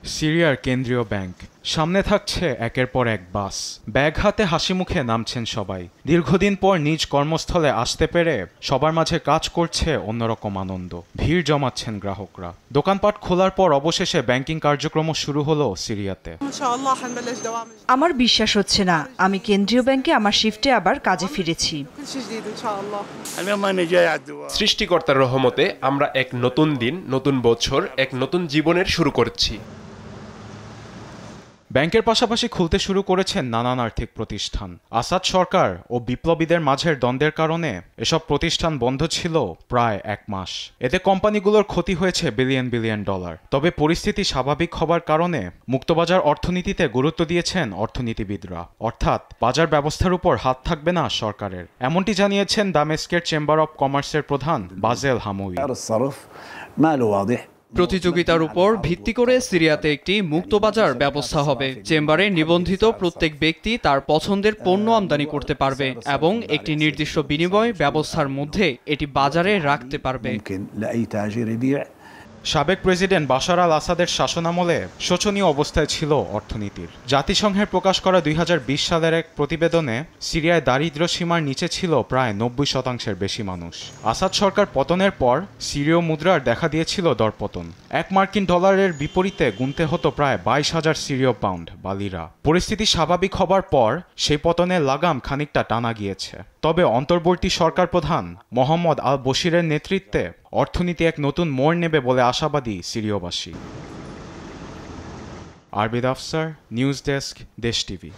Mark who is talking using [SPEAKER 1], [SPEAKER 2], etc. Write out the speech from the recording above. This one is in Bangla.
[SPEAKER 1] সিরিয়ার কেন্দ্রীয় ব্যাংক সামনে থাকছে একের পর এক বাস ব্যাগ হাতে হাসি মুখে নামছেন সবাই দীর্ঘদিন পর নিজ কর্মস্থলে আসতে পেরে সবার মাঝে কাজ করছে অন্যরকম আনন্দ ভিড় জমাচ্ছেন গ্রাহকরা দোকানপাট খোলার পর অবশেষে ব্যাংকিং কার্যক্রম শুরু হলো সিরিয়াতে
[SPEAKER 2] আমার বিশ্বাস হচ্ছে না আমি কেন্দ্রীয় ব্যাংকে আমার শিফটে আবার কাজে ফিরেছি
[SPEAKER 3] সৃষ্টিকর্তার রহমতে আমরা এক নতুন দিন নতুন বছর এক নতুন জীবনের শুরু করছি
[SPEAKER 1] ব্যাংকের পাশাপাশি খুলতে শুরু করেছেন নানান আর্থিক প্রতিষ্ঠান আসাদ সরকার ও বিপ্লবীদের মাঝের দ্বন্দ্বের কারণে এসব প্রতিষ্ঠান বন্ধ ছিল প্রায় এক মাস এতে কোম্পানিগুলোর ক্ষতি হয়েছে বিলিয়ন বিলিয়ন ডলার তবে পরিস্থিতি স্বাভাবিক হবার কারণে মুক্তবাজার অর্থনীতিতে গুরুত্ব দিয়েছেন অর্থনীতিবিদরা অর্থাৎ বাজার ব্যবস্থার উপর হাত থাকবে না সরকারের এমনটি জানিয়েছেন দামেস্কের চেম্বার অব কমার্সের প্রধান বাজেল হামুই
[SPEAKER 4] প্রতিযোগিতার উপর ভিত্তি করে সিরিয়াতে একটি মুক্তবাজার ব্যবস্থা হবে চেম্বারে নিবন্ধিত প্রত্যেক ব্যক্তি তার পছন্দের পণ্য আমদানি করতে পারবে এবং একটি নির্দিষ্ট বিনিময় ব্যবস্থার মধ্যে এটি বাজারে রাখতে পারবে
[SPEAKER 1] সাবেক প্রেসিডেন্ট বাশার আল আসাদের শাসনামলে শোচনীয় অবস্থায় ছিল অর্থনীতির জাতিসংঘের প্রকাশ করা ২০২০ সালের এক প্রতিবেদনে সিরিয়ায় দারিদ্র্য সীমার নিচে ছিল প্রায় ৯০% বেশি মানুষ আসাদ সরকার পতনের পর সিরীয় মুদ্রার দেখা দিয়েছিল দরপতন $1 মার্কিন বিপরীতে গুনতে হতো প্রায় ২২,০০০ সিরীয় পাউন্ড বা লিরা পরিস্থিতি স্বাভাবিক হবার পর সেই পতনের লাগাম খানিকটা টানা গিয়েছে তবে অন্তর্বর্তী সরকার প্রধান মোহাম্মদ আল বশিরের নেতৃত্বে অর্থনীতি এক নতুন মোড় নেবে বলে আশাবাদী সিরিয়বাসী আরবিদ আফসার নিউজ ডেস্ক দেশ টিভি